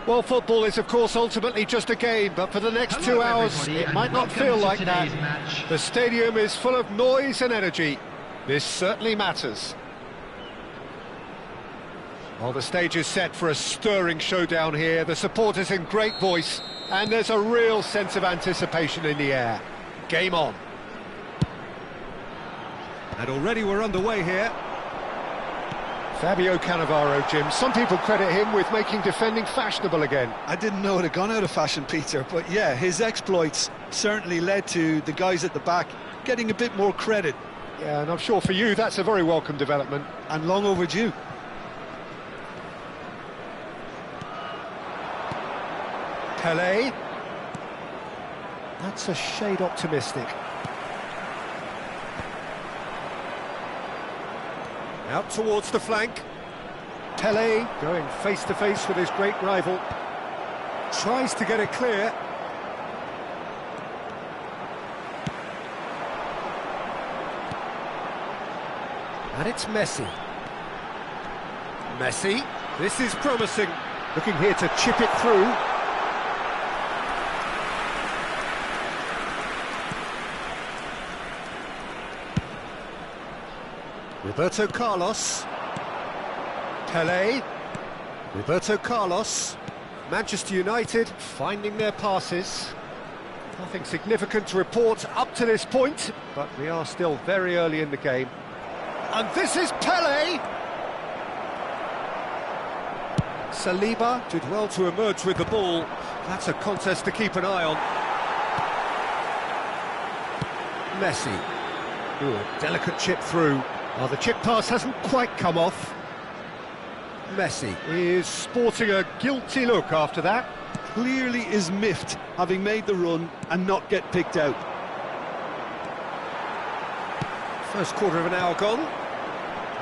Well, football is, of course, ultimately just a game, but for the next 2 hours, it might not feel like that. The stadium is full of noise and energy. This certainly matters. Well, the stage is set for a stirring showdown here. The supporters in great voice, and there's a real sense of anticipation in the air. Game on. And already we're underway here. Fabio Cannavaro, Jim. Some people credit him with making defending fashionable again. I didn't know it had gone out of fashion, Peter, but yeah, his exploits certainly led to the guys at the back getting a bit more credit. Yeah, and I'm sure for you that's a very welcome development. And long overdue. Pelé. That's a shade optimistic. Out towards the flank. Pelé going face-to-face with his great rival. Tries to get it clear. And it's Messi. Messi. This is promising. Looking here to chip it through. Roberto Carlos. Pelé. Roberto Carlos. Manchester United finding their passes. Nothing significant to report up to this point, but we are still very early in the game. And this is Pelé! Saliba did well to emerge with the ball. That's a contest to keep an eye on. Messi. Ooh, a delicate chip through. Well, the chip pass hasn't quite come off. Messi is sporting a guilty look after that. Clearly is miffed, having made the run and not get picked out. First quarter of an hour gone.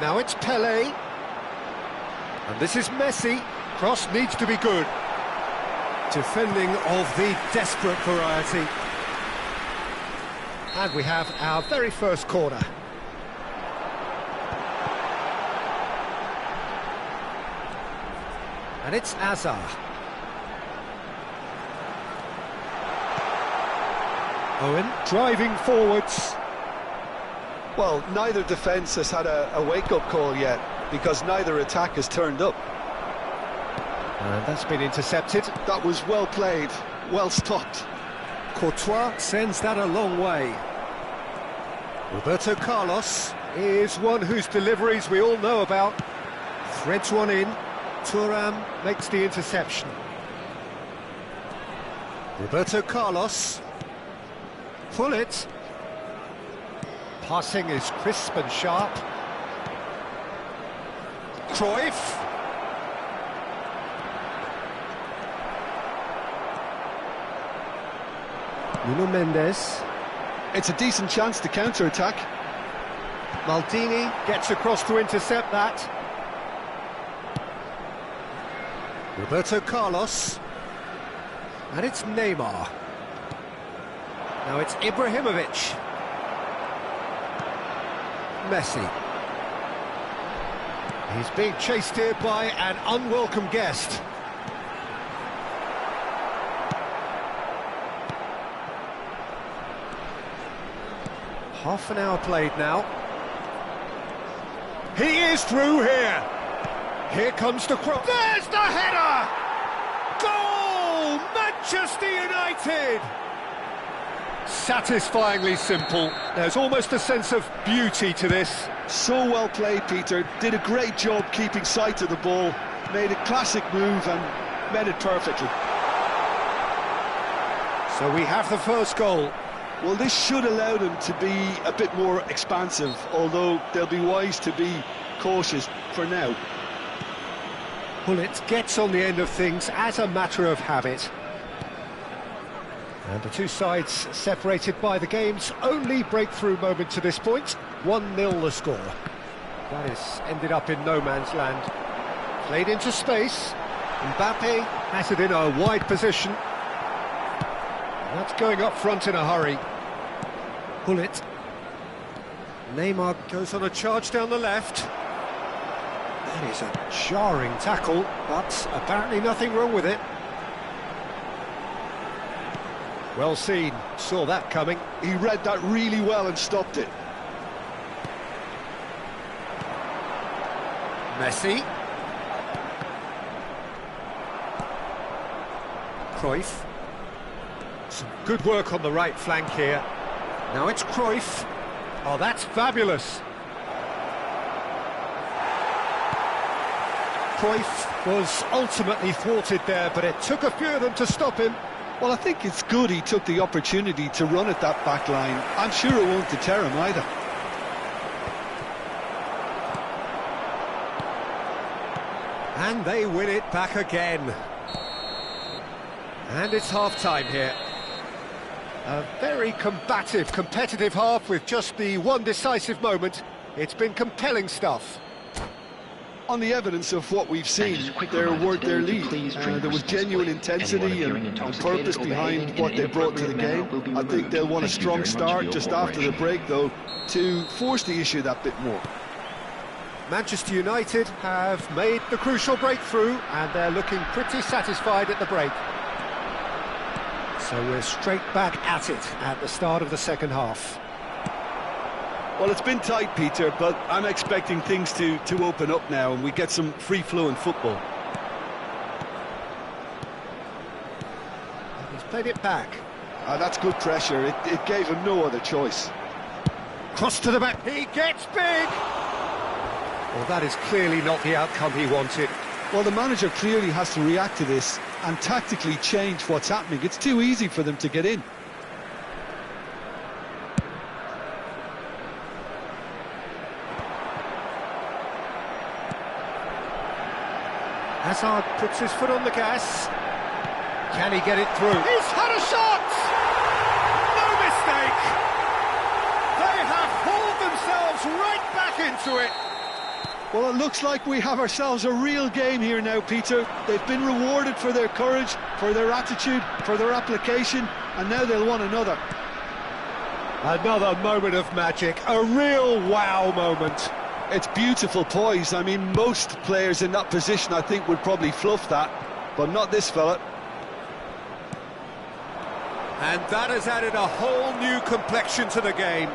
Now it's Pelé. And this is Messi. Cross needs to be good. Defending of the desperate variety. And we have our very first corner. And it's Hazard. Owen driving forwards. Well, neither defence has had a wake-up call yet, because neither attack has turned up. And that's been intercepted. That was well played, well stopped. Courtois sends that a long way. Roberto Carlos is one whose deliveries we all know about. Threads one in. Thuram makes the interception. Roberto Carlos. Pull it. Passing is crisp and sharp. Cruyff. Nuno Mendes. It's a decent chance to counter-attack. Maldini gets across to intercept that. Roberto Carlos. And it's Neymar. Now it's Ibrahimovic. Messi. He's being chased here by an unwelcome guest. Half an hour played now. He is through here. Here comes the cross. There's the header! Goal! Manchester United! Satisfyingly simple. There's almost a sense of beauty to this. So well played, Peter. Did a great job keeping sight of the ball. Made a classic move and met it perfectly. So we have the first goal. Well, this should allow them to be a bit more expansive, although they'll be wise to be cautious for now. Bullet gets on the end of things as a matter of habit. And the two sides separated by the game's only breakthrough moment to this point. 1-0 the score. That has ended up in no man's land. Played into space. Mbappe has it in a wide position. That's going up front in a hurry. Bullet. Neymar goes on a charge down the left. That is a jarring tackle, but apparently nothing wrong with it. Well seen, saw that coming. He read that really well and stopped it. Messi. Cruyff. Some good work on the right flank here. Now it's Cruyff. Oh, that's fabulous. Cruyff was ultimately thwarted there, but it took a few of them to stop him. Well, I think it's good he took the opportunity to run at that back line. I'm sure it won't deter him either. And they win it back again. And it's half-time here. A very combative, competitive half with just the one decisive moment. It's been compelling stuff. On the evidence of what we've seen, they're worth their lead. There was genuine intensity and purpose behind what they brought to the game. I think they'll want a strong start just after the break, though, to force the issue that bit more. Manchester United have made the crucial breakthrough, and they're looking pretty satisfied at the break. So we're straight back at it at the start of the second half. Well, it's been tight, Peter, but I'm expecting things to open up now and we get some free-flowing football. He's played it back. That's good pressure. It gave him no other choice. Cross to the back. He gets big! Well, that is clearly not the outcome he wanted. Well, the manager clearly has to react to this and tactically change what's happening. It's too easy for them to get in. Hazard puts his foot on the gas. Can he get it through? He's had a shot! No mistake! They have hauled themselves right back into it. Well, it looks like we have ourselves a real game here now, Peter. They've been rewarded for their courage, for their attitude, for their application, and now they'll want another. Another moment of magic, a real wow moment. It's beautiful poise. I mean, most players in that position, I think, would probably fluff that, but not this fella. And that has added a whole new complexion to the game.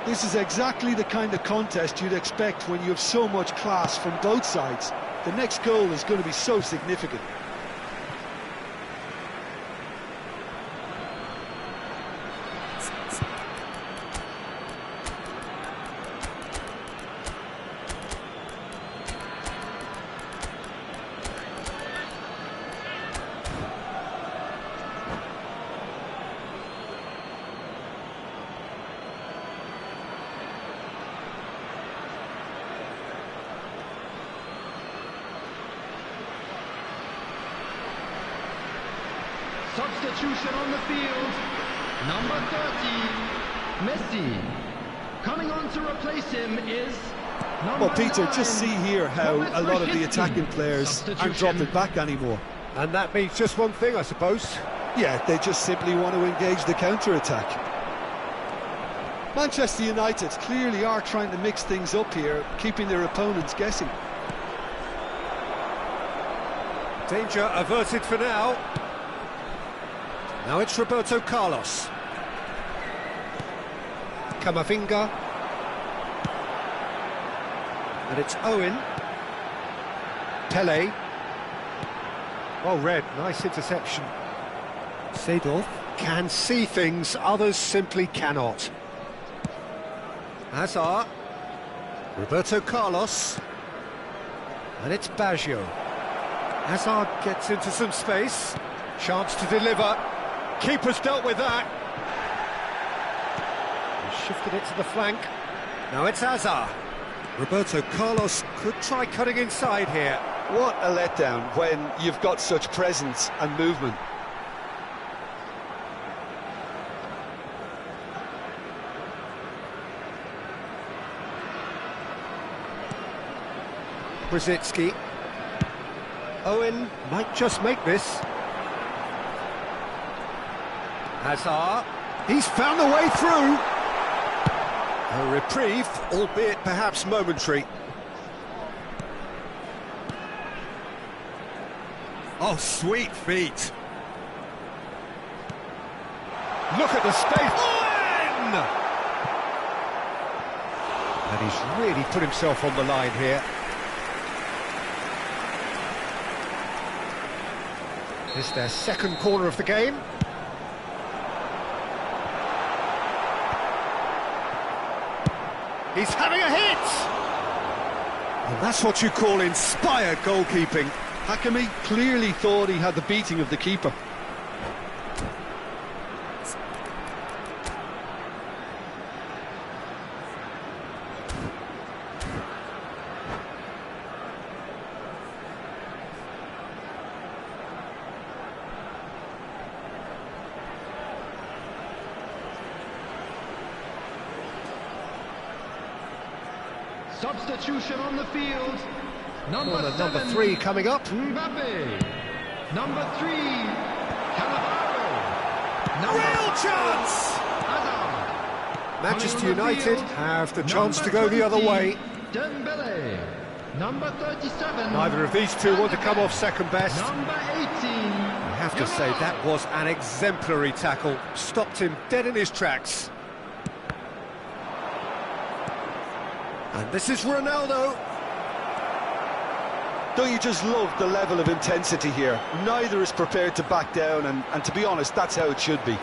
This is exactly the kind of contest you'd expect when you have so much class from both sides. The next goal is going to be so significant. Substitution on the field, number 30, Messi. Coming on to replace him is number Well, Peter, 9, just see here how a lot of the attacking players aren't dropping back anymore. And that means just one thing, I suppose. Yeah, they just simply want to engage the counter-attack. Manchester United clearly are trying to mix things up here, keeping their opponents guessing. Danger averted for now. Now it's Roberto Carlos. Camavinga. And it's Owen. Pele. Well read, nice interception. Seedorf can see things others simply cannot. Hazard. Roberto Carlos. And it's Baggio. Hazard gets into some space. Chance to deliver. Keeper's dealt with that. He's shifted it to the flank. Now it's Hazard. Roberto Carlos could try cutting inside here. What a letdown when you've got such presence and movement. Brzezinski. Owen might just make this. Hazard. He's found the way through. A reprieve, albeit perhaps momentary. Oh, sweet feet. look at the space. Oh, and he's really put himself on the line here. This is their second corner of the game. He's having a hit! And that's what you call inspired goalkeeping. Hakimi clearly thought he had the beating of the keeper. Substitution on the field. Number 3 coming up. Mbappe. Number 3, Cannavaro. Real chance! Hazard. Manchester United have the chance to go the other way. Dembele. Number 37. Neither of these two want to come off second best. Number 18. I have to say, that was an exemplary tackle. Stopped him dead in his tracks. And this is Ronaldo. Don't you just love the level of intensity here? Neither is prepared to back down, and to be honest, that's how it should be.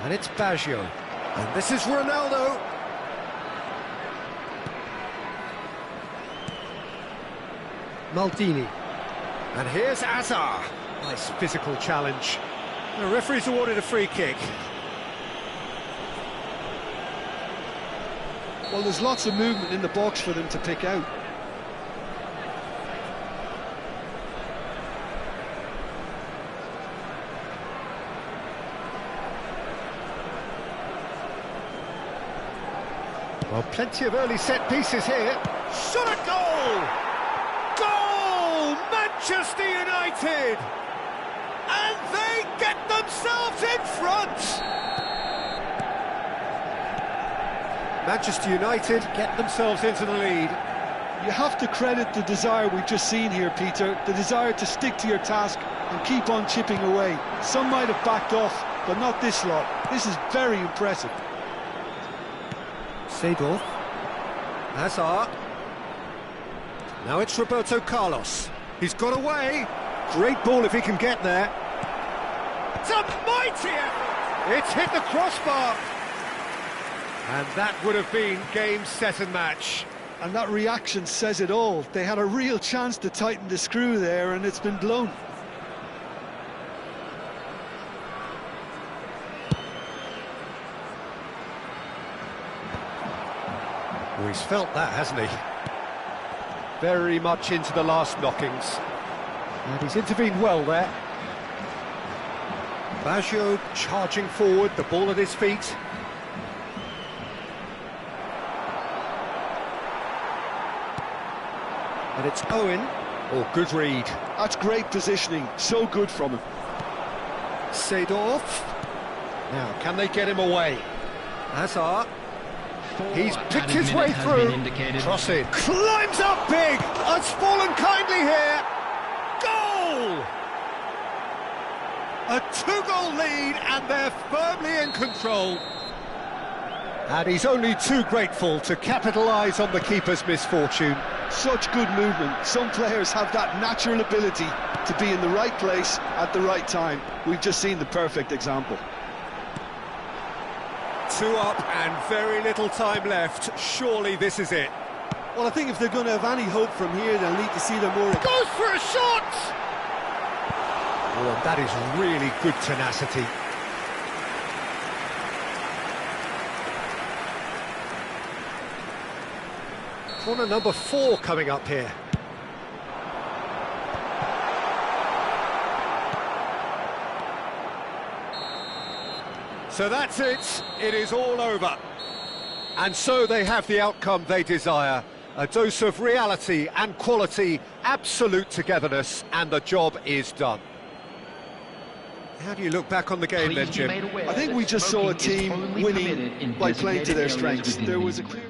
And it's Baggio. And this is Ronaldo. Maldini. And here's Hazard. Nice physical challenge. The referee's awarded a free kick. Well, there's lots of movement in the box for them to pick out. Well, plenty of early set pieces here. Shot at goal! Goal! Manchester United! And they get themselves in front! Manchester United get themselves into the lead. You have to credit the desire we've just seen here, Peter. The desire to stick to your task and keep on chipping away. Some might have backed off, but not this lot. This is very impressive. Seedorf. Hazard. Now it's Roberto Carlos. He's got away. Great ball if he can get there. It's a mighty effort. It's hit the crossbar. And that would have been game, set and match. And that reaction says it all. They had a real chance to tighten the screw there, and it's been blown. Well, he's felt that, hasn't he? Very much into the last knockings. And he's intervened well there. Baggio charging forward, the ball at his feet. And it's Owen. Oh, good read. That's great positioning. So good from him. Seedorf. Now, can they get him away? Hazard. He's picked his way through. Cross it. Climbs up big. It's fallen kindly here. Goal! A 2-goal lead, and they're firmly in control. And he's only too grateful to capitalise on the keeper's misfortune. Such good movement. Some players have that natural ability to be in the right place at the right time. We've just seen the perfect example. 2 up and very little time left. Surely this is it. Well, I think if they're going to have any hope from here, they'll need to see them more... Goes for a shot! Oh, and that is really good tenacity. Corner number 4 coming up here. So that's it. It is all over. And so they have the outcome they desire. A dose of reality and quality, absolute togetherness, and the job is done. How do you look back on the game then, Jim? I think we just saw a team winning by playing to their strengths. There was a clear...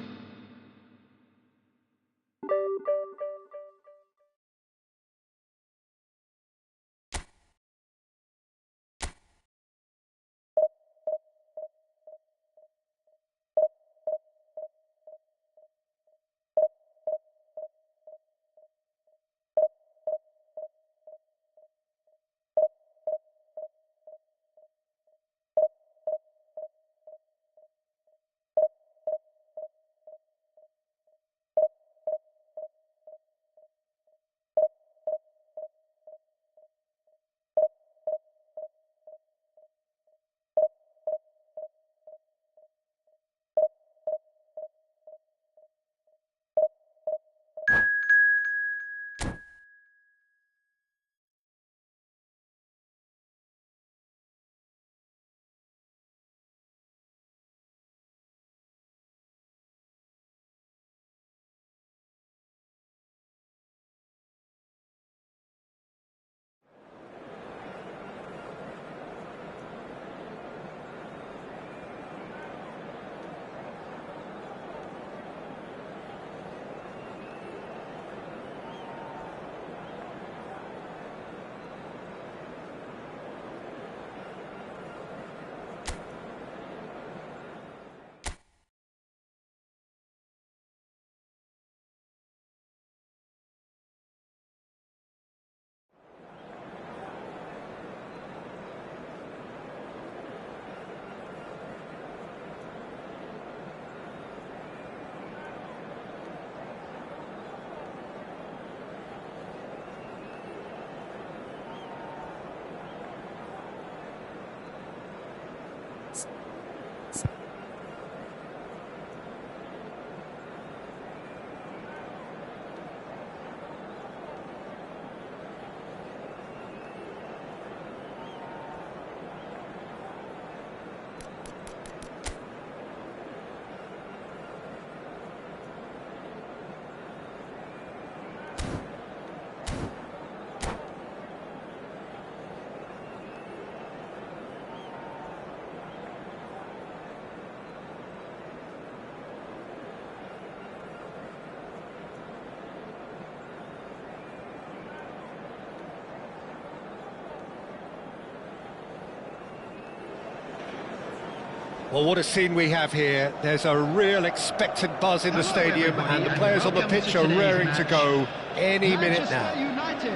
Well, what a scene we have here. There's a real expectant buzz in the stadium, and the players on the pitch are raring to go any minute now. United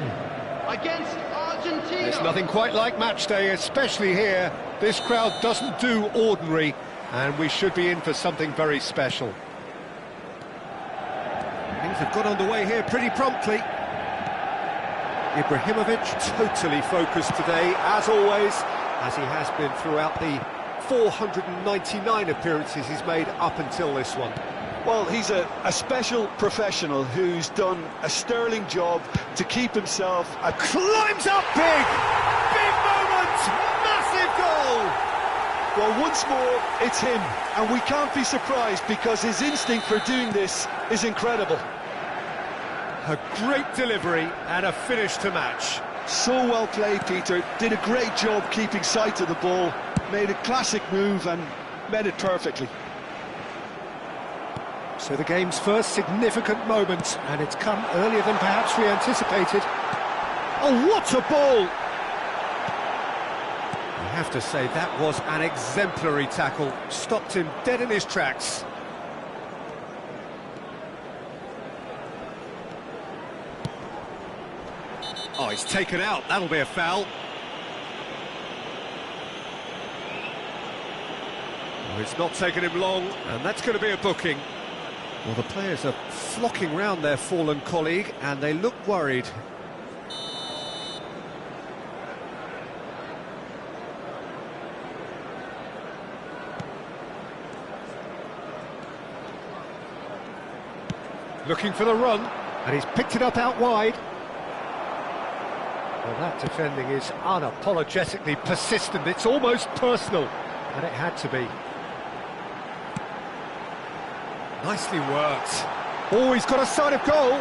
against Argentina. There's nothing quite like match day, especially here. This crowd doesn't do ordinary, and we should be in for something very special. Things have got underway here pretty promptly. Ibrahimovic totally focused today, as always, as he has been throughout the 499 appearances he's made up until this one. Well, he's a special professional who's done a sterling job to keep himself... Climbs up big! Big moment! Massive goal! Well, once more, it's him, and we can't be surprised because his instinct for doing this is incredible. A great delivery and a finish to match. So well played, Peter. Did a great job keeping sight of the ball, made a classic move and met it perfectly. So the game's first significant moment, and it's come earlier than perhaps we anticipated. Oh, what a ball! I have to say, that was an exemplary tackle. Stopped him dead in his tracks. Oh, he's taken out. That'll be a foul. Oh, it's not taken him long, and that's going to be a booking. Well, the players are flocking round their fallen colleague, and they look worried. Looking for the run, and he's picked it up out wide. Well, that defending is unapologetically persistent. It's almost personal, and it had to be. Nicely worked. Oh, he's got a sight of goal.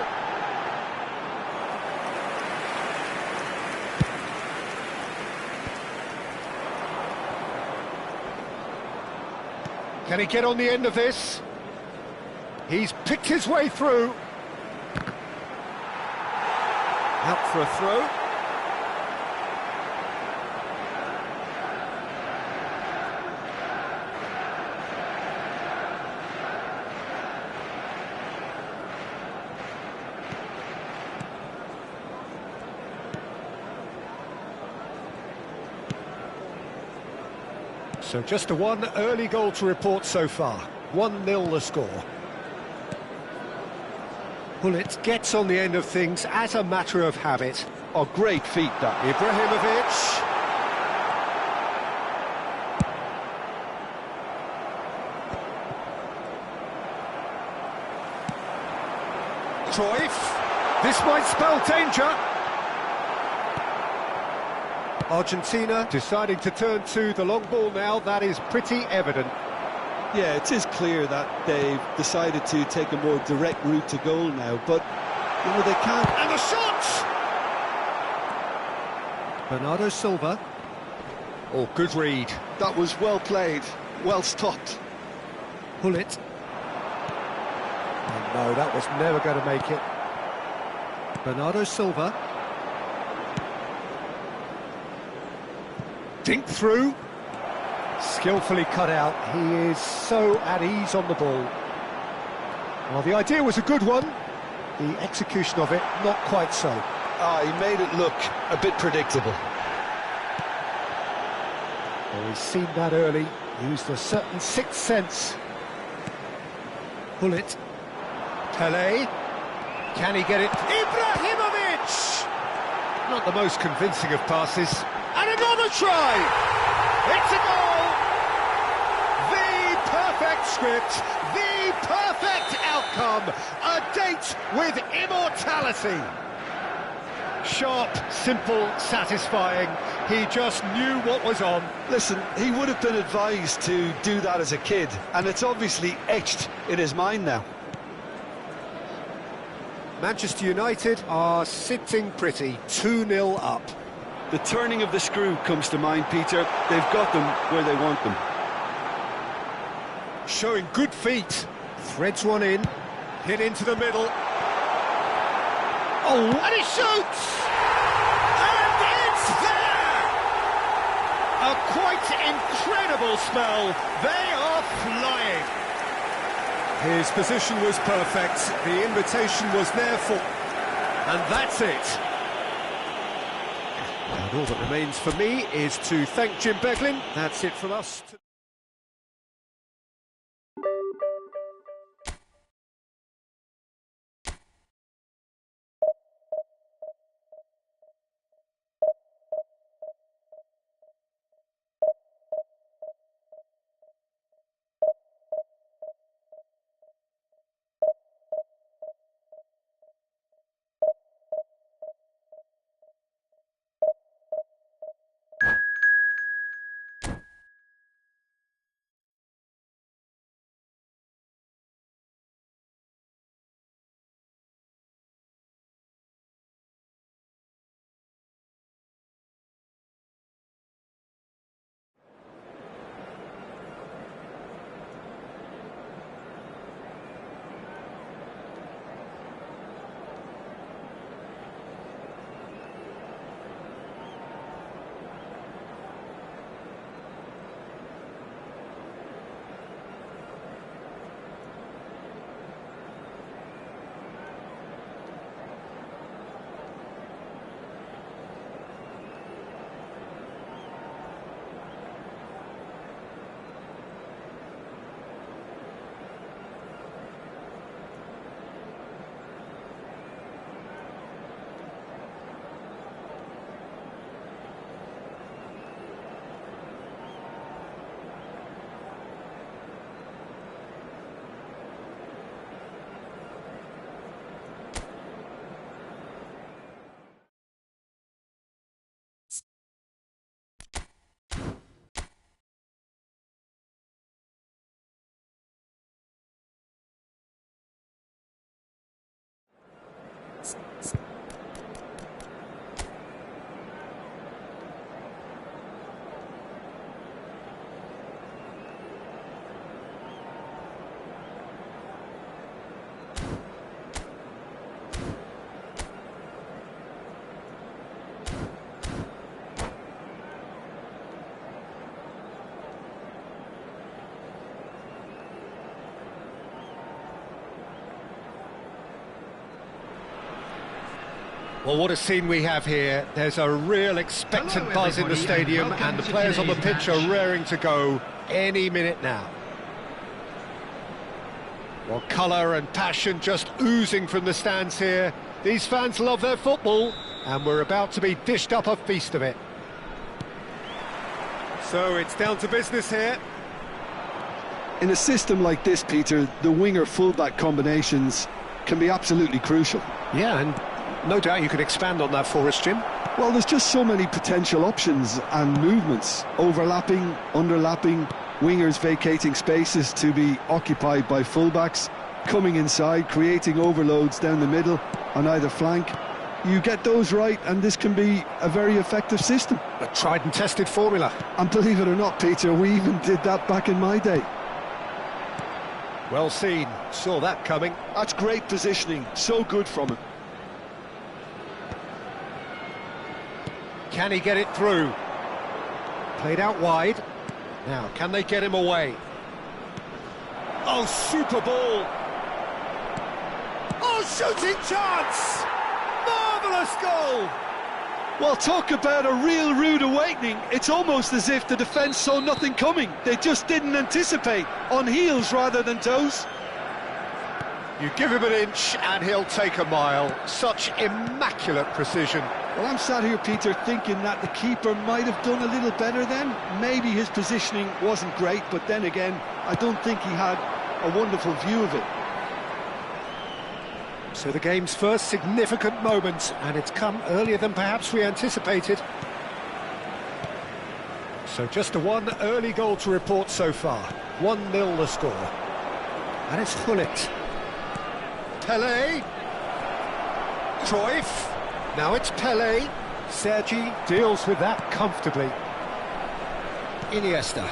Can he get on the end of this? He's picked his way through. Out for a throw. So just a one early goal to report so far. 1-0 the score. Bullet gets on the end of things as a matter of habit. Oh, great feat, that. Ibrahimovic. Cruyff. This might spell danger. Argentina deciding to turn to the long ball now. That is pretty evident. Yeah, it is clear that they've decided to take a more direct route to goal now, but, you know, they can't... And the shot! Bernardo Silva. Oh, good read. That was well played, well stopped. Bullet. Oh, no, that was never going to make it. Bernardo Silva. Dink through. Skillfully cut out. He is so at ease on the ball. Well, the idea was a good one. The execution of it, not quite so. He made it look a bit predictable. Well, he's seen that early. Used a certain sixth sense. Bullet. Pelé. Can he get it? Ibrahimovic! Not the most convincing of passes. And another try! It's a goal! The perfect script, the perfect outcome, a date with immortality. Sharp, simple, satisfying. He just knew what was on. Listen, he would have been advised to do that as a kid, and it's obviously etched in his mind now. Manchester United are sitting pretty, 2-0 up. The turning of the screw comes to mind, Peter. They've got them where they want them. Showing good feet. Threads one in. Hit into the middle. Oh, and he shoots! And it's there! A quite incredible incredible spell. They are flying. His position was perfect. The invitation was there for... And that's it. And all that remains for me is to thank Jim Beglin. That's it from us. Well, what a scene we have here. There's a real expectant buzz in the stadium, and the players on the pitch are raring to go any minute now. Well, colour and passion just oozing from the stands here. These fans love their football, and we're about to be dished up a feast of it. So it's down to business here. In a system like this, Peter, the winger-fullback combinations can be absolutely crucial. Yeah, and no doubt you could expand on that for us, Jim. Well, there's just so many potential options and movements. Overlapping, underlapping, wingers vacating spaces to be occupied by fullbacks, coming inside, creating overloads down the middle on either flank. You get those right, and this can be a very effective system. A tried and tested formula. And believe it or not, Peter, we even did that back in my day. Well seen, saw that coming. That's great positioning, so good from him. Can he get it through? Played out wide. Now, can they get him away? Oh, super ball! Oh, shooting chance! Marvellous goal! Well, talk about a real rude awakening. It's almost as if the defence saw nothing coming. They just didn't anticipate, on heels rather than toes. You give him an inch and he'll take a mile. Such immaculate precision. Well, I'm sat here, Peter, thinking that the keeper might have done a little better then. Maybe his positioning wasn't great, but then again, I don't think he had a wonderful view of it. So the game's first significant moment, and it's come earlier than perhaps we anticipated. So just a one early goal to report so far. 1-0 the score. And it's Hullet. Pelé. Cruyff. Now it's Pelé. Sergi deals with that comfortably. Iniesta.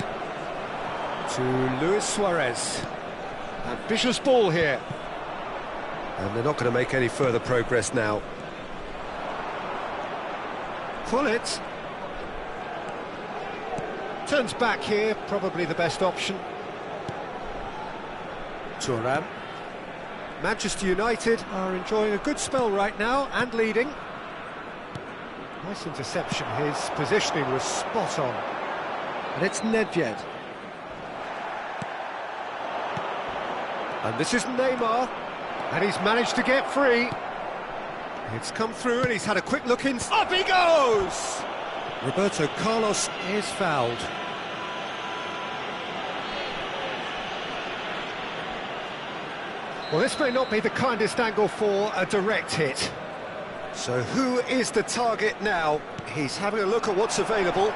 To Luis Suarez. Ambitious ball here. And they're not going to make any further progress now. Hullet. Turns back here, probably the best option. Thuram. Manchester United are enjoying a good spell right now and leading. Nice interception, his positioning was spot on. And it's Nedved. And this is Neymar, and he's managed to get free. It's come through and he's had a quick look in. Up he goes! Roberto Carlos is fouled. Well, this may not be the kindest angle for a direct hit. So who is the target now? He's having a look at what's available.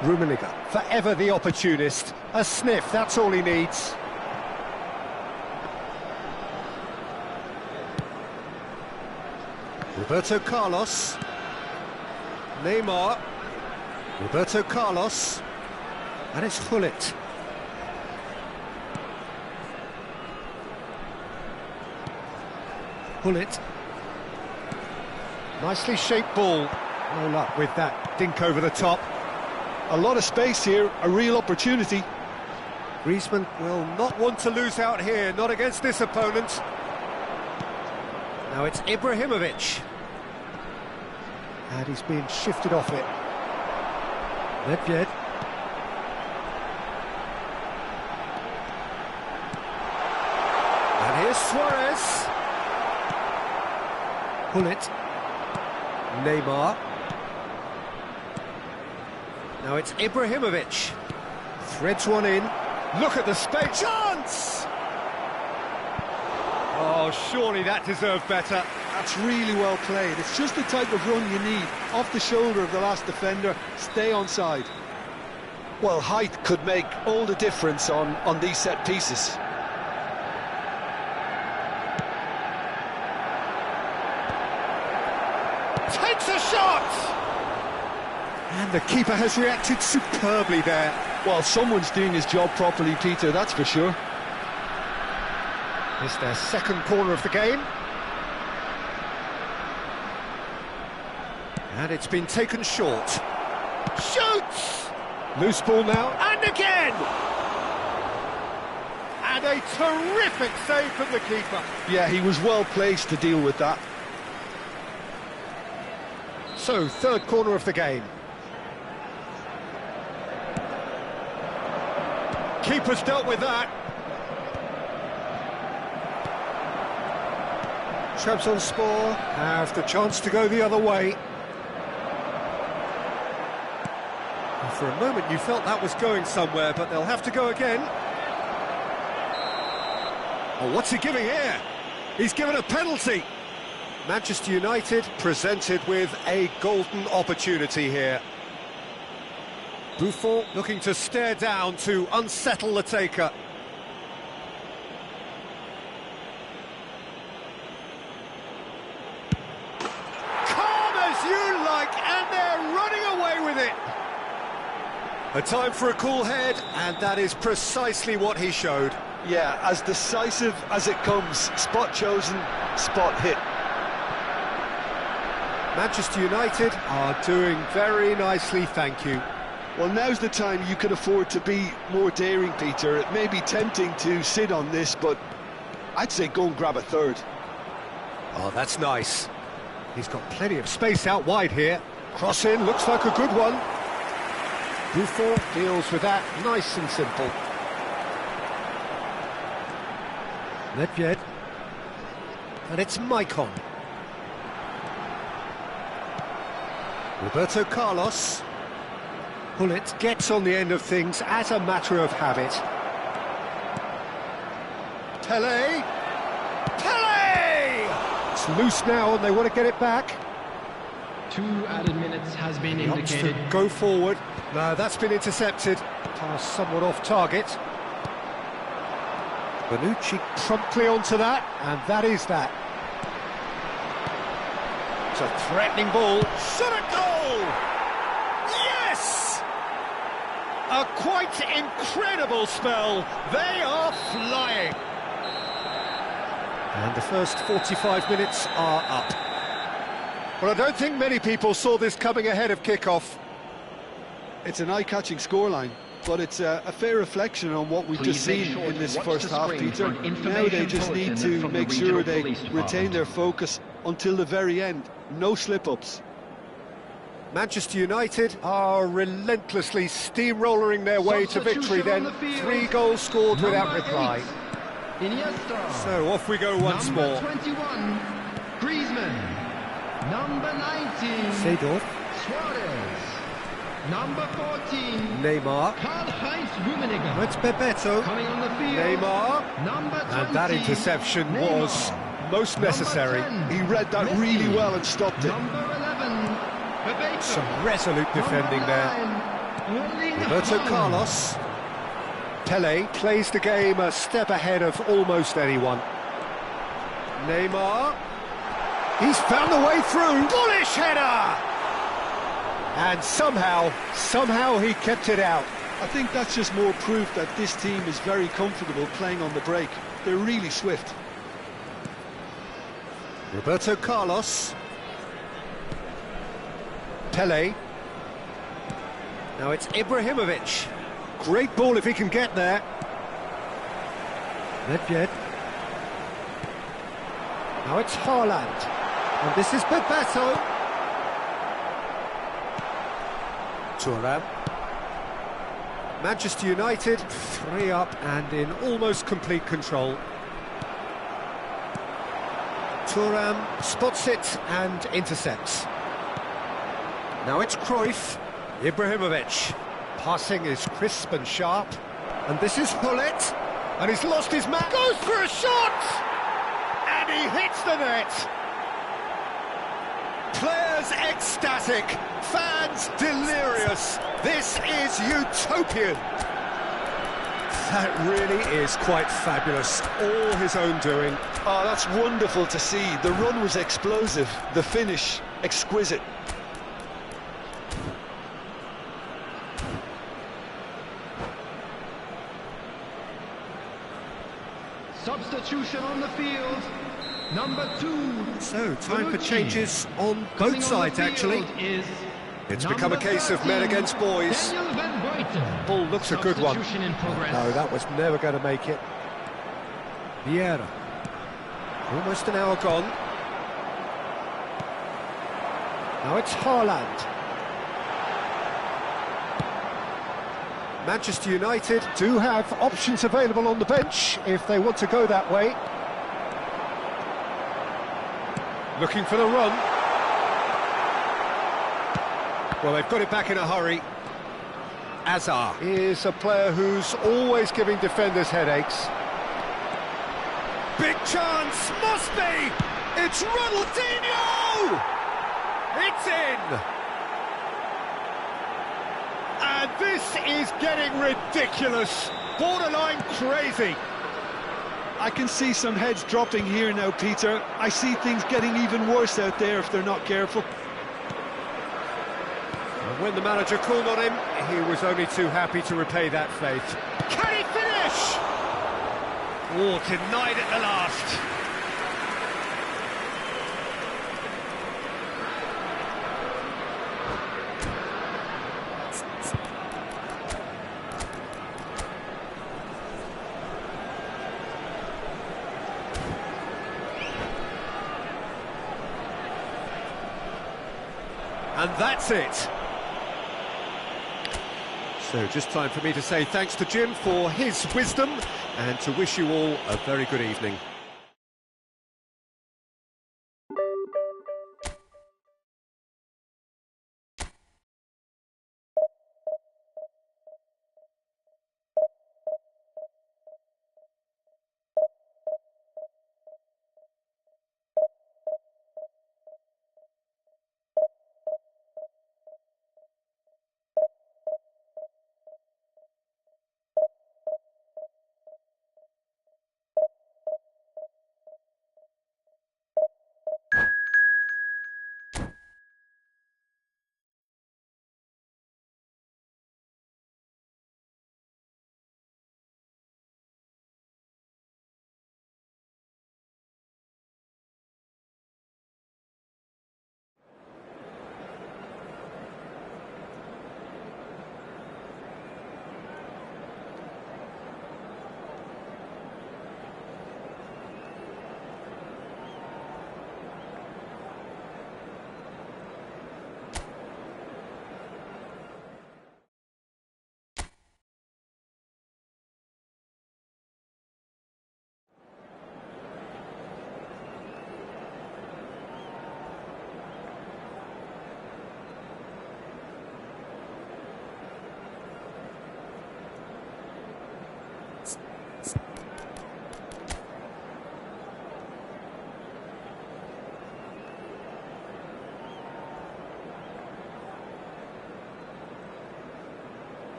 Rummenigge, forever the opportunist. A sniff, that's all he needs. Roberto Carlos. Neymar. Roberto Carlos. And it's Gullit. Gullit. Nicely shaped ball. No luck with that dink over the top. A lot of space here, a real opportunity. Griezmann will not want to lose out here, not against this opponent. Now it's Ibrahimovic. And he's being shifted off it. Nedved. And here's Suarez. Gullit. Neymar. Now it's Ibrahimovic. Threads one in. Look at the space. Chance! Oh, surely that deserved better. That's really well played. It's just the type of run you need. Off the shoulder of the last defender, stay onside. Well, height could make all the difference on these set pieces. Takes a shot! And the keeper has reacted superbly there. Well, someone's doing his job properly, Peter, that's for sure. It's their second corner of the game. And it's been taken short. Shoots! Loose ball now, and again! And a terrific save from the keeper. Yeah, he was well placed to deal with that. So, third corner of the game. Keeper's dealt with that. Trabzonspor have the chance to go the other way. And for a moment you felt that was going somewhere, but they'll have to go again. Oh, what's he giving here? He's given a penalty. Manchester United presented with a golden opportunity here. Buffon looking to stare down to unsettle the taker. Calm as you like, and they're running away with it. A time for a cool head, and that is precisely what he showed. Yeah, as decisive as it comes. Spot chosen, spot hit. Manchester United are doing very nicely, thank you. Well, now's the time you can afford to be more daring, Peter. It may be tempting to sit on this, but I'd say go and grab a third. Oh, that's nice. He's got plenty of space out wide here. Cross in, looks like a good one. Buffon deals with that, nice and simple. Nedved. And it's Maicon. Roberto Carlos. Gullit gets on the end of things as a matter of habit. Tele! Tele! It's loose now and they want to get it back. 2 added minutes has been He opts indicated. to go forward. No, that's been intercepted. Pass somewhat off target. Bonucci promptly onto that, and that is that. It's a threatening ball. Shot at goal! Yes! A quite incredible spell. They are flying. And the first 45 minutes are up. Well, I don't think many people saw this coming ahead of kick-off. It's an eye-catching scoreline, but it's a fair reflection on what we've just seen in this first half, Peter. Now they just need to make sure they retain their focus until the very end. No slip-ups. Manchester United are relentlessly steamrolling their way to victory then. 3 goals scored without reply. So off we go once more. Number 21, Griezmann. Number 19, Seedorf. Suarez. Number 14, Neymar. Karl-Heinz Rummenigge. It's Bebeto. Coming on the field, Neymar. number 20, And that interception Neymar. was most necessary. Number 10, He read that really Messi. well and stopped it. Number 11, Bebeto. Some resolute defending there. Roberto Carlos. Pele plays the game a step ahead of almost anyone. Neymar. He's found the way through. Bullish header! And somehow he kept it out. I think that's just more proof that this team is very comfortable playing on the break. They're really swift. Roberto Carlos. Pele. Now it's Ibrahimovic. Great ball if he can get there. Nedved. Now it's Haaland. And this is Bebeto. Thuram. Manchester United 3 up and in almost complete control. Thuram spots it and intercepts. Now it's Cruyff. Ibrahimovic. Passing is crisp and sharp. And this is Hullet. And he's lost his man. Goes for a shot! And he hits the net. Players ecstatic. Fans delirious. This is utopian. That really is quite fabulous. All his own doing. Oh, that's wonderful to see. The run was explosive. The finish, exquisite. Substitution on the field, number 2. So, time for Bonucci. changes on Coming both on sides, the field actually. is It's become a number case of men 13, against boys. Daniel Van Buiten. Ball looks a good one. Substitution in progress. No, that was never going to make it. Vieira. Almost an hour gone. Now it's Haaland. Manchester United do have options available on the bench if they want to go that way. Looking for the run. Well, they've got it back in a hurry. Azar is a player who's always giving defenders headaches. Big chance, must be! It's Ronaldinho! It's in! And this is getting ridiculous, borderline crazy. I can see some heads dropping here now, Peter. I see things getting even worse out there if they're not careful. And when the manager called on him, he was only too happy to repay that faith. Can he finish? Oh, denied at the last. And that's it. So just time for me to say thanks to Jim for his wisdom and to wish you all a very good evening.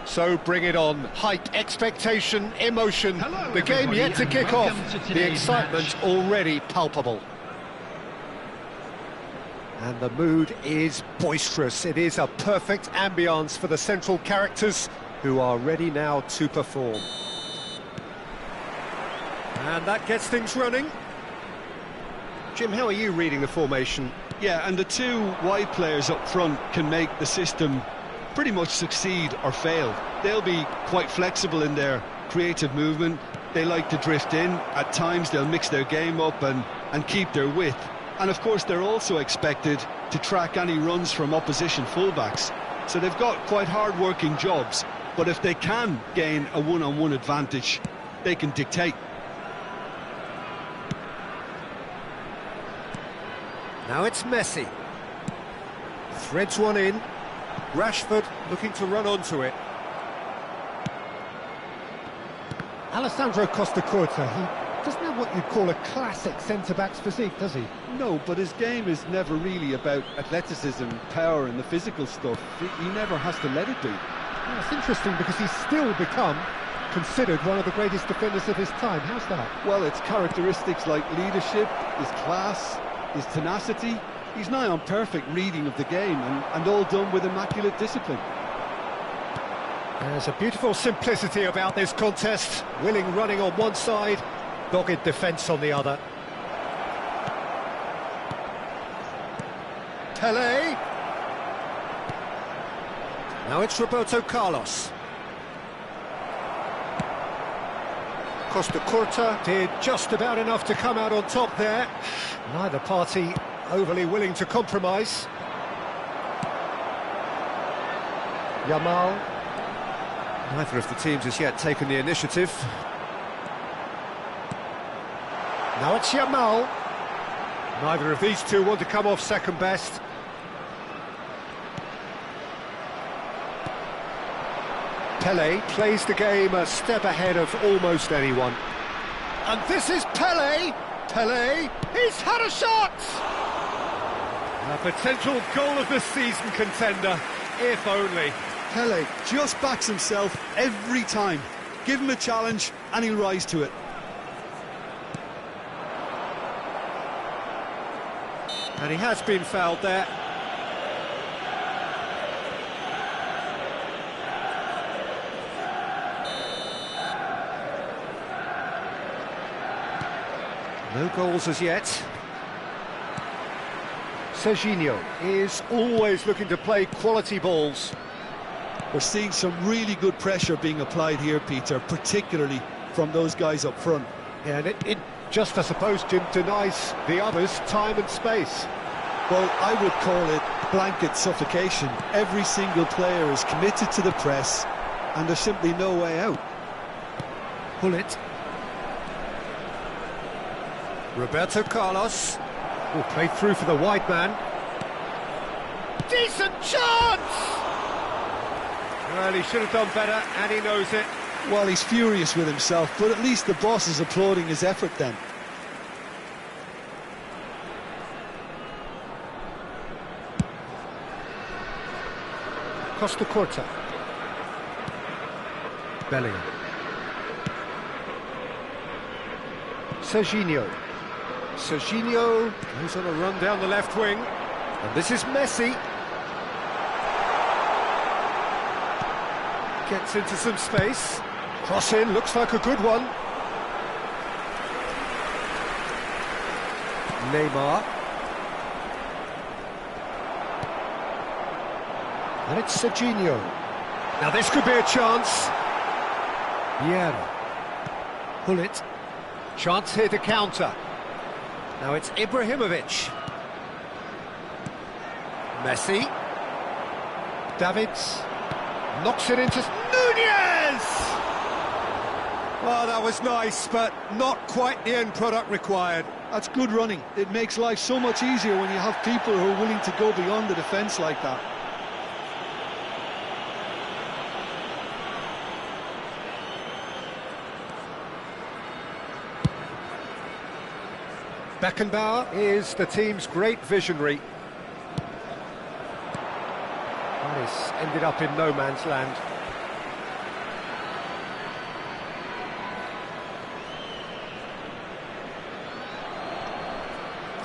So bring it on. Hype, expectation, emotion. Hello, the game everybody, yet to and kick off. welcome to The today's excitement match. already palpable. And the mood is boisterous. It is a perfect ambience for the central characters who are ready now to perform. And that gets things running. Jim, how are you reading the formation? Yeah, and the two wide players up front can make the system pretty much succeed or fail. They'll be quite flexible in their creative movement. They like to drift in. At times they'll mix their game up and keep their width. And of course they're also expected to track any runs from opposition fullbacks. So they've got quite hard-working jobs. But if they can gain a one-on-one advantage, they can dictate. Now it's Messi. Threads one in. Rashford looking to run onto it. Alessandro Costa-Curta, he doesn't have what you'd call a classic centre-back's physique, does he? No, but his game is never really about athleticism, power and the physical stuff. He never has to let it be. Well, it's interesting because he's still become considered one of the greatest defenders of his time. How's that? Well, it's characteristics like leadership, his class, his tenacity. He's nigh on perfect reading of the game and all done with immaculate discipline. There's a beautiful simplicity about this contest. Willing running on one side, dogged defence on the other. Pele. Now it's Roberto Carlos. Costa-Curta did just about enough to come out on top there. Neither party overly willing to compromise. Yamal. Neither of the teams has yet taken the initiative. Now it's Yamal. Neither of these two want to come off second best. Pele plays the game a step ahead of almost anyone. And this is Pele. Pele, he's had a shot! A potential goal of the season contender, if only. Pele just backs himself every time. Give him a challenge and he'll rise to it. And he has been fouled there. No goals as yet. Serginho is always looking to play quality balls. We're seeing some really good pressure being applied here, Peter, particularly from those guys up front. Yeah, and it just, I suppose, Jim, denies the others time and space. Well, I would call it blanket suffocation. Every single player is committed to the press, and there's simply no way out. Pull it. Roberto Carlos will play through for the wide man. Decent chance! Well, he should have done better, and he knows it. Well, he's furious with himself, but at least the boss is applauding his effort then. Costa-Curta. Bellingham. Serginho. Serginho goes on a run down the left wing. And this is Messi. Gets into some space. Cross in, looks like a good one. Neymar. And it's Serginho. Now this could be a chance. Vieira. Pull it. Chance here to counter. Now it's Ibrahimovic. Messi. Davids. Knocks it into Nunez! Well, that was nice, but not quite the end product required. That's good running. It makes life so much easier when you have people who are willing to go beyond the defence like that. Beckenbauer is the team's great visionary. This ended up in no man's land.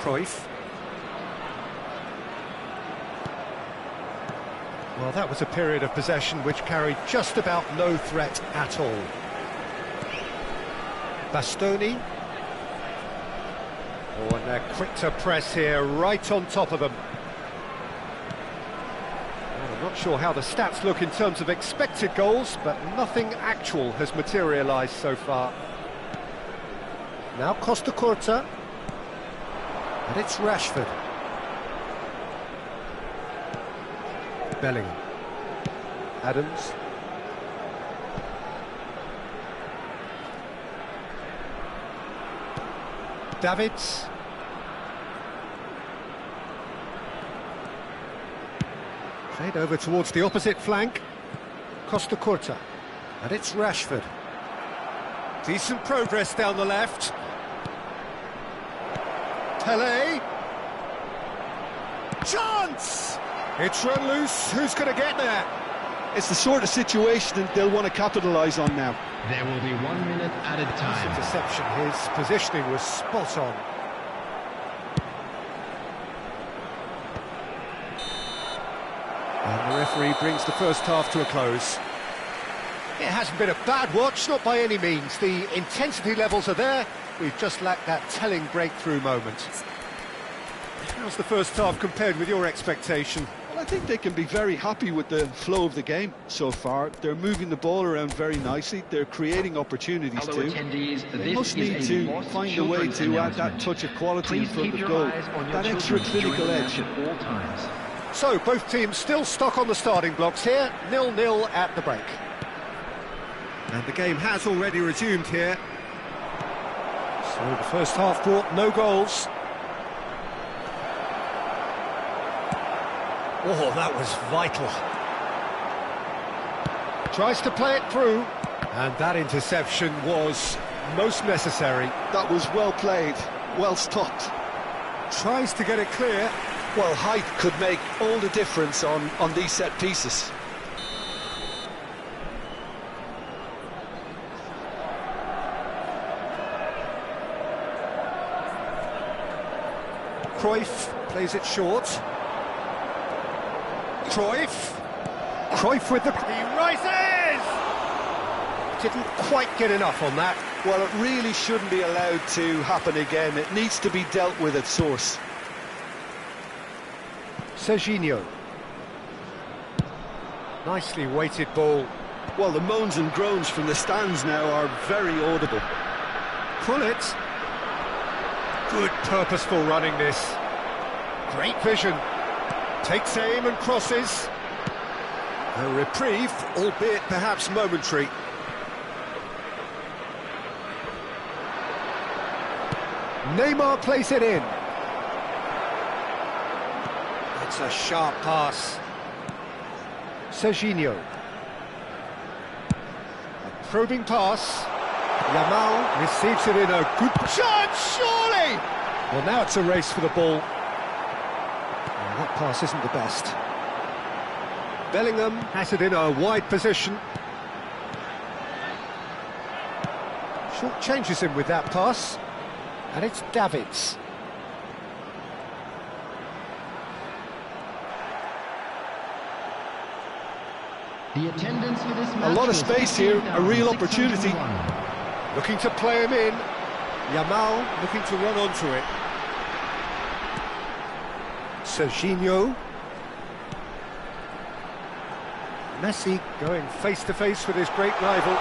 Cruyff. Well, that was a period of possession which carried just about no threat at all. Bastoni. Oh, and they're quick to press here, right on top of them. Well, I'm not sure how the stats look in terms of expected goals, but nothing actual has materialised so far. Now Costa Curta. And it's Rashford. Bellingham. Adams. Davids. Played over towards the opposite flank. Costa Curta. And it's Rashford. Decent progress down the left. Pele. Chance! It's run loose. Who's going to get there? It's the sort of situation that they'll want to capitalise on now. There will be 1 minute added time. Interception. His positioning was spot on. And the referee brings the first half to a close. It hasn't been a bad watch, not by any means. The intensity levels are there. We've just lacked that telling breakthrough moment. How's the first half compared with your expectation? Well, I think they can be very happy with the flow of the game so far. They're moving the ball around very nicely. They're creating opportunities too. They must need to find a way to add that touch of quality in front of goal, that extra clinical edge. So, both teams still stuck on the starting blocks here, 0-0 at the break. And the game has already resumed here. So the first half brought no goals. Oh, that was vital. Tries to play it through, and that interception was most necessary. That was well played, well stopped. Tries to get it clear. Well, height could make all the difference on these set pieces. Cruyff plays it short. Cruyff with the... He rises! Didn't quite get enough on that. Well, it really shouldn't be allowed to happen again. It needs to be dealt with at source. Serginho. Nicely weighted ball. Well, the moans and groans from the stands now are very audible. Pull it. Good purposeful running this. Great vision. Takes aim and crosses. A reprieve, albeit perhaps momentary. Neymar plays it in. It's a sharp pass. Serginho. A probing pass. Yamal receives it in a good chance, surely! Well, now it's a race for the ball. Oh, that pass isn't the best. Bellingham has it in a wide position. Short changes him with that pass. And it's Davids. The attendance for this match. A lot of space here, a real opportunity. Looking to play him in. Yamal looking to run onto it. Serginho. Messi going face-to-face with his great rival.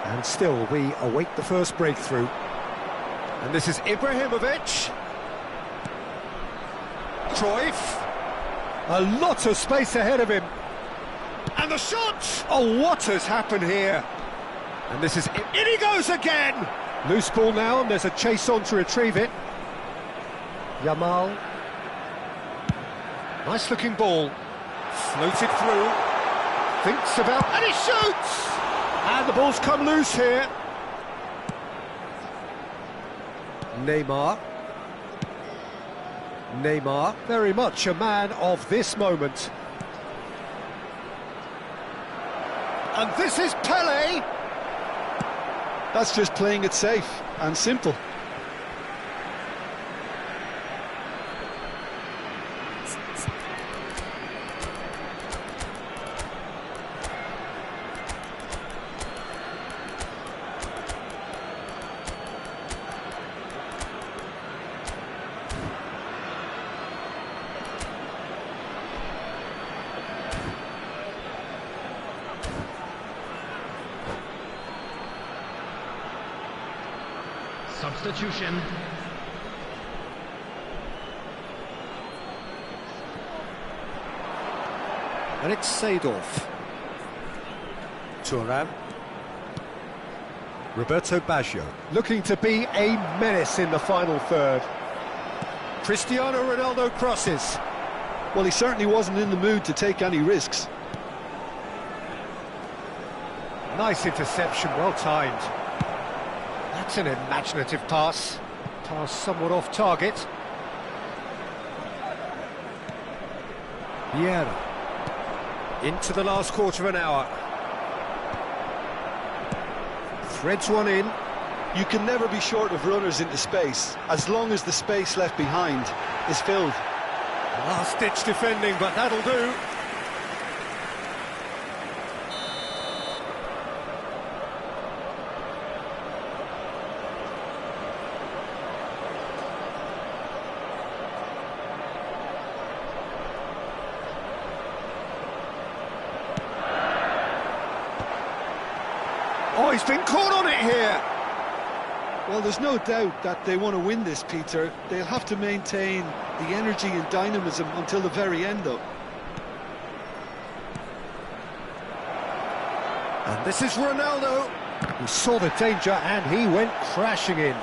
And still, we await the first breakthrough. And this is Ibrahimovic. Cruyff. A lot of space ahead of him. And the shot! Oh, what has happened here? And this is... In he goes again! Loose ball now, and there's a chase on to retrieve it. Yamal. Nice-looking ball. Floated through. Thinks about... And he shoots! And the ball's come loose here. Neymar. Neymar, very much a man of this moment. And this is Pele. That's just playing it safe and simple. Substitution. And it's Seedorf. Thuram. Roberto Baggio, looking to be a menace in the final third. Cristiano Ronaldo crosses. Well, he certainly wasn't in the mood to take any risks. Nice interception, well timed. That's an imaginative pass. Pass somewhat off target. Vieira. Into the last quarter of an hour. Threads one in. You can never be short of runners into space, as long as the space left behind is filled. Last-ditch defending, but that'll do. Oh, he's been caught on it here. Well, there's no doubt that they want to win this, Peter. They'll have to maintain the energy and dynamism until the very end, though. And this is Ronaldo. He saw the danger and he went crashing in.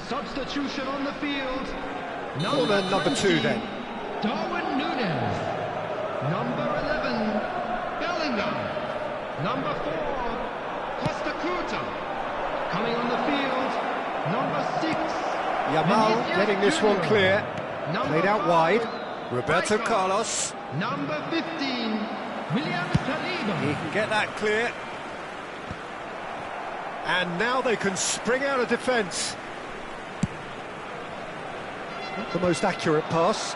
Substitution on the field. Corner number 2 then. Darwin Núñez. Number 11, Bellingham. Number 4, Costa Curta. Coming on the field, number 6. Yamal Vinicius getting this Junior. one clear. Number Played out 5, wide. Roberto striker. Carlos. Number 15, William He Saliba. can get that clear. And now they can spring out of defence. Not the most accurate pass.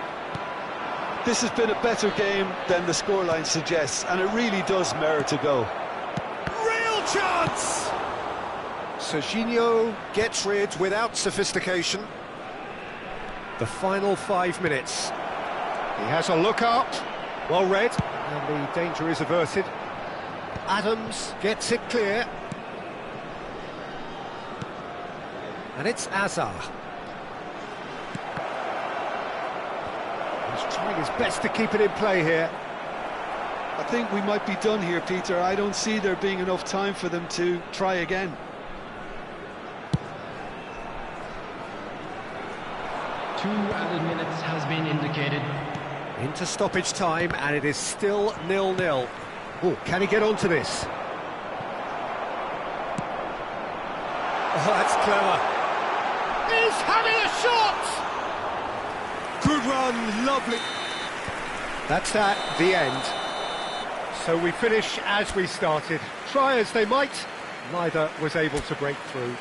This has been a better game than the scoreline suggests, and it really does merit a go. Real chance! Serginho gets rid without sophistication. The final 5 minutes. He has a look up. Well read. And the danger is averted. Adams gets it clear. And it's Azar. He's trying his best to keep it in play here. I think we might be done here, Peter. I don't see there being enough time for them to try again. Two added minutes has been indicated. Into stoppage time, and it is still 0-0. Oh, can he get onto this? Oh, that's clever. He's having a shot! Good run, lovely. That's that, the end. So we finish as we started. Try as they might, neither was able to break through.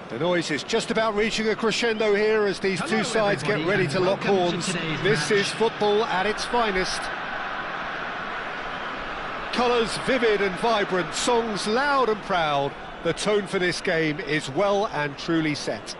The noise is just about reaching a crescendo here as these two sides get ready to lock horns. This is football at its finest. Colours vivid and vibrant, songs loud and proud. The tone for this game is well and truly set.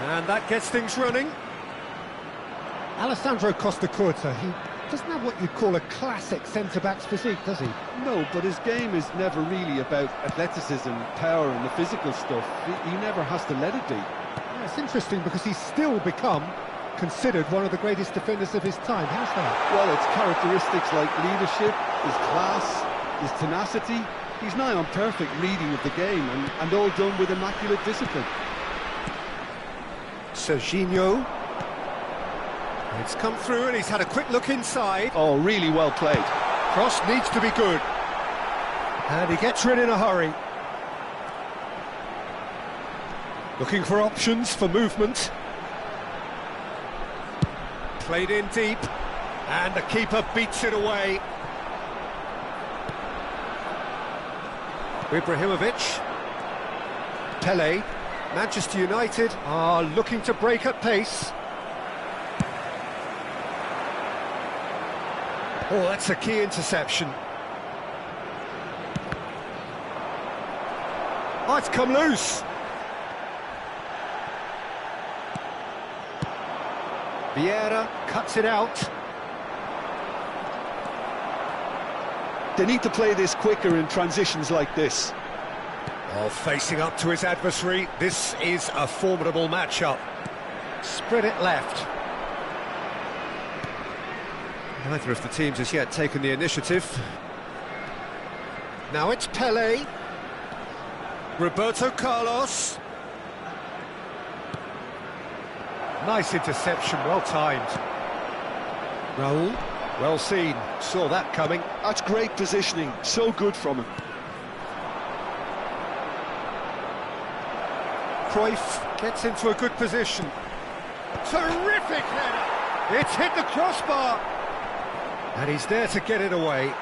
And that gets things running. Alessandro Costacurta, he doesn't have what you'd call a classic centre-back's physique, does he? No, but his game is never really about athleticism, power and the physical stuff. He never has to let it be. Yeah, it's interesting because he's still become considered one of the greatest defenders of his time. How's that? Well, it's characteristics like leadership, his class, his tenacity. He's nigh on perfect reading of the game and all done with immaculate discipline. Serginho. It's come through and he's had a quick look inside. Oh, really well played. Cross needs to be good. And he gets rid in a hurry. Looking for options for movement. Played in deep. And the keeper beats it away. Ibrahimovic. Pele. Manchester United are looking to break at pace. Oh, that's a key interception. Oh, it's come loose. Vieira cuts it out. They need to play this quicker in transitions like this. Oh, facing up to his adversary, this is a formidable matchup. Spread it left. Neither of the teams has yet taken the initiative. Now it's Pele. Roberto Carlos. Nice interception, well timed. Raul, well seen, saw that coming. That's great positioning, so good from him. Cruyff gets into a good position. Terrific header! It's hit the crossbar! And he's there to get it away.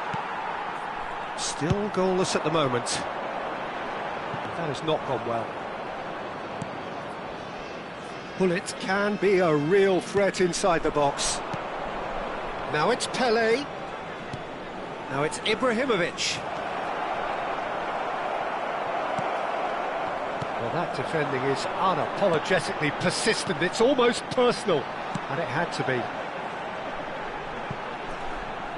Still goalless at the moment. That has not gone well. Bullet can be a real threat inside the box. Now it's Pele. Now it's Ibrahimovic. Well, that defending is unapologetically persistent. It's almost personal, and it had to be.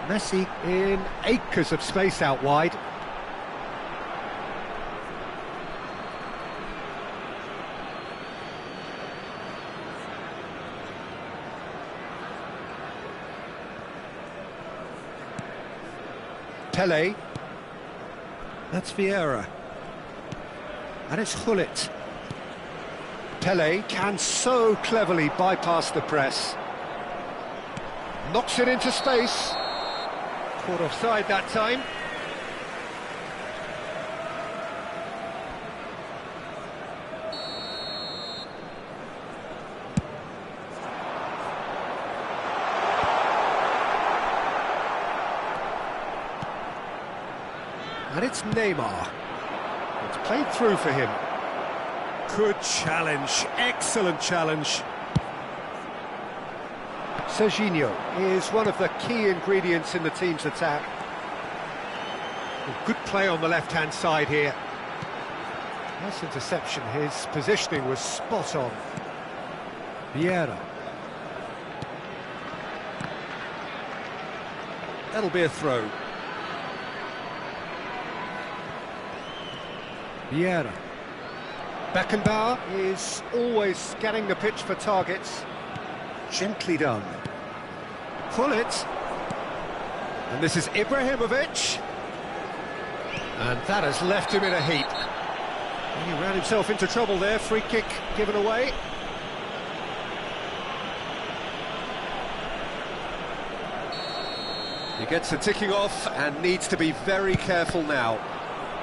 Messi in acres of space out wide. Pele. That's Vieira. And it's Gullit. Pele can so cleverly bypass the press. Knocks it into space. Caught offside that time. And it's Neymar. It's played through for him. Good challenge, excellent challenge. Serginho is one of the key ingredients in the team's attack. Good play on the left-hand side here. Nice interception, his positioning was spot on. Vieira. That'll be a throw. Vieira. Beckenbauer is always scanning the pitch for targets. Gently done. Gullit. And this is Ibrahimovic. And that has left him in a heap. And he ran himself into trouble there. Free kick given away. He gets the ticking off and needs to be very careful now.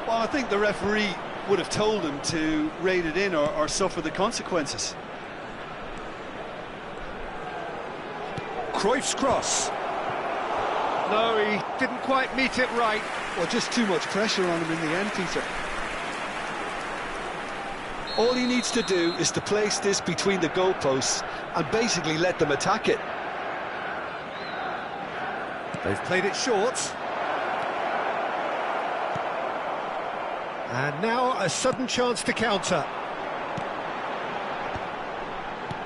Well, I think the referee would have told him to rate it in or suffer the consequences. Cruyff's cross. No, he didn't quite meet it right. Well, just too much pressure on him in the end, Peter. All he needs to do is to place this between the goalposts and basically let them attack it. They've played it short. And now a sudden chance to counter.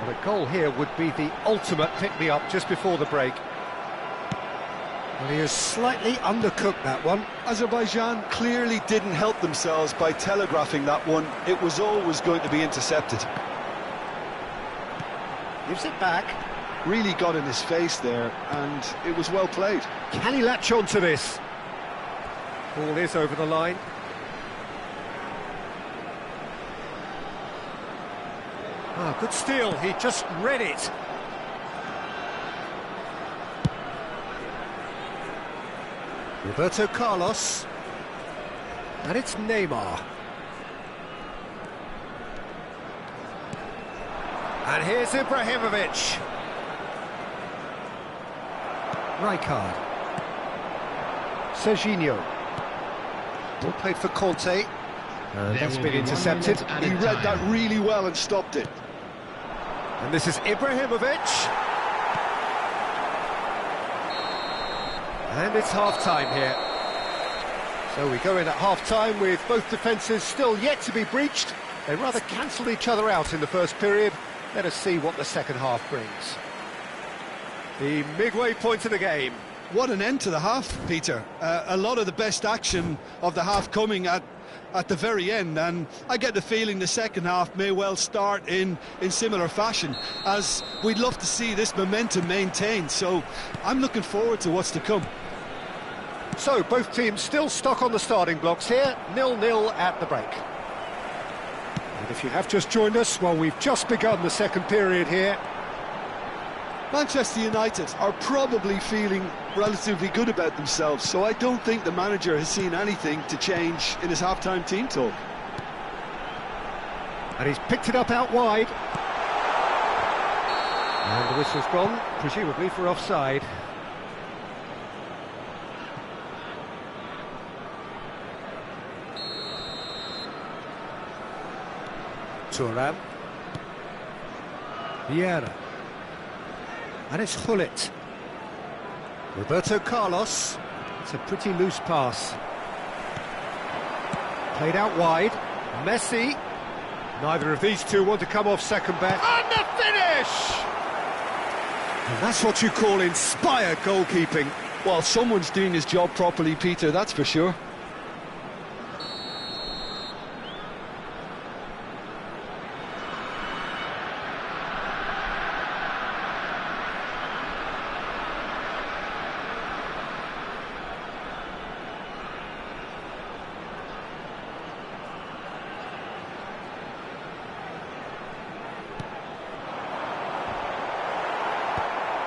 Well, a goal here would be the ultimate pick-me-up just before the break. Well, he has slightly undercooked that one. Azerbaijan clearly didn't help themselves by telegraphing that one. It was always going to be intercepted. Gives it back. Really got in his face there, and it was well played. Can he latch on to this? Ball is over the line. Ah, good steal, he just read it. Roberto Carlos. And it's Neymar. And here's Ibrahimovic. Rijkaard. Serginho. Ball played for Conte. And that's been intercepted. He read that really well and stopped it. And this is Ibrahimovic. And it's half-time here. So we go in at half-time with both defences still yet to be breached. They rather cancelled each other out in the first period. Let us see what the second half brings. The midway point of the game. What an end to the half, Peter. A lot of the best action of the half coming at the very end, and I get the feeling the second half may well start in similar fashion, as we'd love to see this momentum maintained. So I'm looking forward to what's to come. So both teams still stuck on the starting blocks here, 0-0 at the break. And if you have just joined us, well, we've just begun the second period here. Manchester United are probably feeling relatively good about themselves, so I don't think the manager has seen anything to change in his half-time team talk. And he's picked it up out wide. And the whistle's gone, presumably for offside. Thuram. Vieira. And it's Hullet. Roberto Carlos. It's a pretty loose pass. Played out wide. Messi. Neither of these two want to come off second best. And the finish! And that's what you call inspired goalkeeping. Well, someone's doing his job properly, Peter, that's for sure.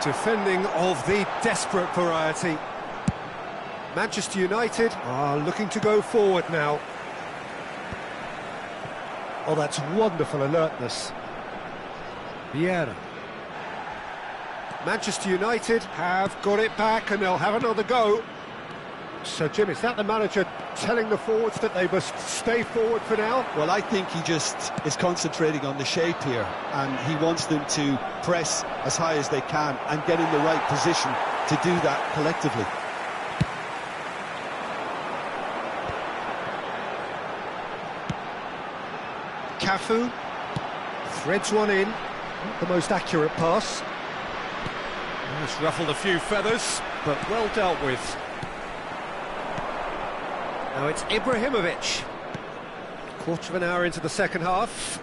Defending of the desperate variety. Manchester United are looking to go forward now. Oh, that's wonderful alertness. Vieira. Manchester United have got it back and they'll have another go. So, Jim, is that the manager telling the forwards that they must stay forward for now? Well, I think he just is concentrating on the shape here, and he wants them to press as high as they can and get in the right position to do that collectively. Cafu threads one in. Not the most accurate pass. It's ruffled a few feathers, but well dealt with. Now it's Ibrahimovic. Quarter of an hour into the second half.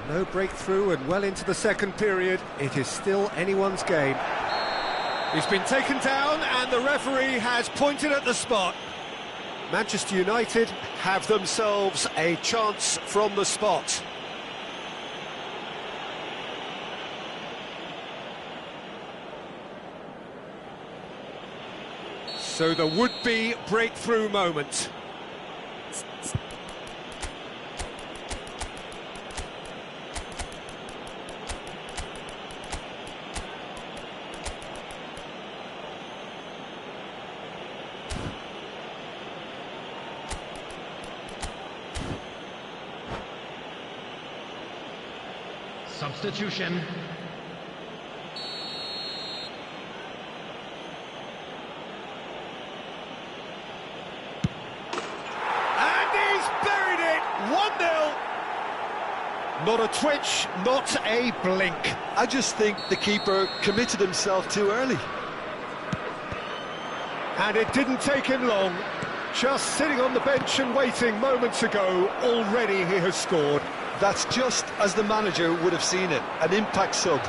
No breakthrough and well into the second period. It is still anyone's game. He's been taken down and the referee has pointed at the spot. Manchester United have themselves a chance from the spot. So the would-be breakthrough moment. Substitution. And he's buried it! 1-0. Not a twitch, not a blink. I just think the keeper committed himself too early. And it didn't take him long. Just sitting on the bench and waiting moments ago, already he has scored. That's just as the manager would have seen it, an impact sub.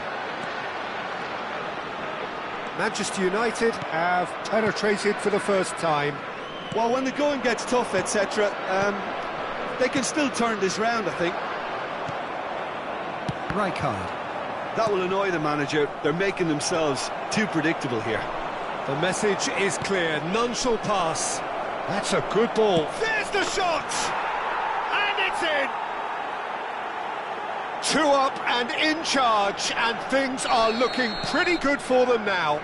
Manchester United have penetrated for the first time. Well, when the going gets tough, etc., they can still turn this round, I think. Rijkaard. That will annoy the manager. They're making themselves too predictable here. The message is clear, none shall pass. That's a good ball. There's the shot! And it's in! 2 up and in charge, and things are looking pretty good for them now.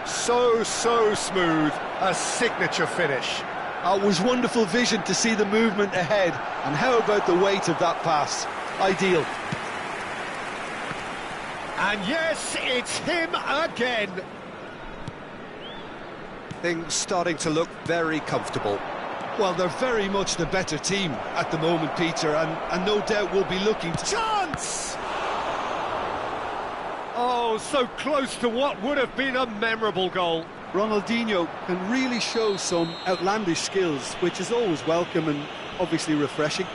So smooth, a signature finish. It was wonderful vision to see the movement ahead, and how about the weight of that pass? Ideal. And yes, it's him again. Things starting to look very comfortable. Well, they're very much the better team at the moment, Peter, and no doubt will be looking to... Chance! Oh, so close to what would have been a memorable goal. Ronaldinho can really show some outlandish skills, which is always welcome and obviously refreshing.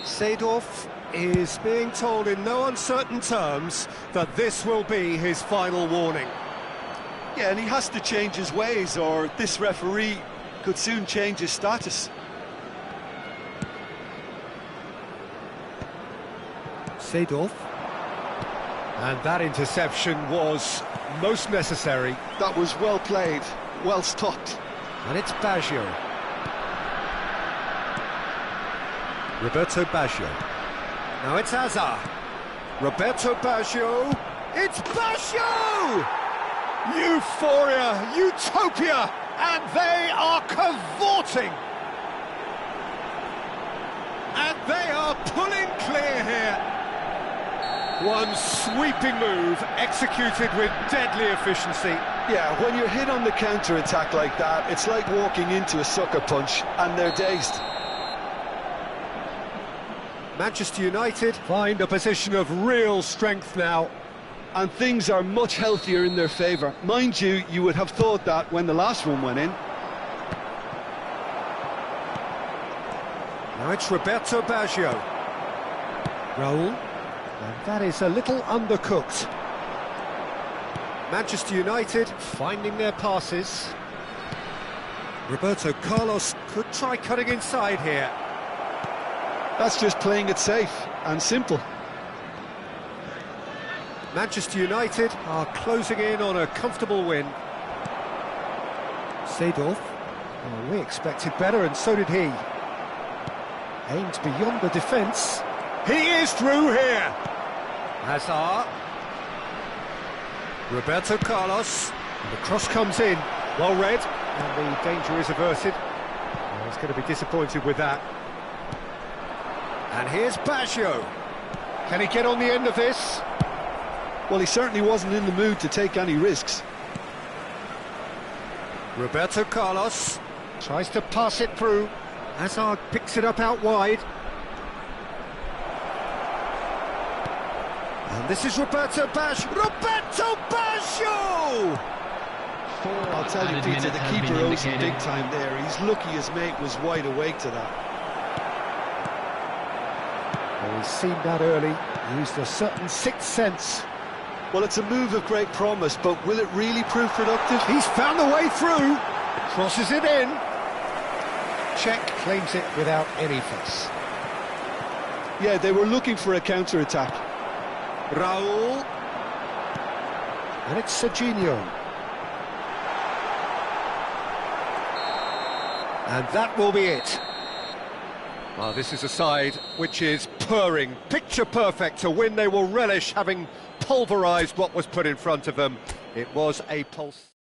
Seedorf is being told in no uncertain terms that this will be his final warning. Yeah, and he has to change his ways, or this referee could soon change his status. Seedorf. And that interception was most necessary. That was well played, well stopped. And it's Baggio. Roberto Baggio. Now it's Hazard. Roberto Baggio. It's Baggio! Euphoria, utopia, and they are cavorting. And they are pulling clear here. One sweeping move executed with deadly efficiency. Yeah, when you're hit on the counter-attack like that, it's like walking into a sucker punch, and they're dazed. Manchester United find a position of real strength now. And things are much healthier in their favour. Mind you, you would have thought that when the last one went in. Now it's Roberto Baggio. Raul. And that is a little undercooked. Manchester United finding their passes. Roberto Carlos could try cutting inside here. That's just playing it safe and simple. Manchester United are closing in on a comfortable win. Seedorf. Oh, we expected better, and so did he. Aimed beyond the defence. He is through here. Hazard. Roberto Carlos. And the cross comes in. Well read. And the danger is averted. Oh, he's going to be disappointed with that. And here's Baggio. Can he get on the end of this? Well, he certainly wasn't in the mood to take any risks. Roberto Carlos tries to pass it through. Hazard picks it up out wide. And this is Roberto Baggio. Roberto Baggio! I'll tell you, Peter, the keeper owes him big time there. He's lucky his mate was wide awake to that. Well, he's seen that early, used a certain sixth sense. Well, it's a move of great promise, but will it really prove productive? He's found the way through, crosses it in. Czech claims it without any fuss. Yeah, they were looking for a counter-attack. Raul. And it's Serginho. And that will be it. Well, this is a side which is purring, picture perfect to win. They will relish having pulverised what was put in front of them. It was a pulse.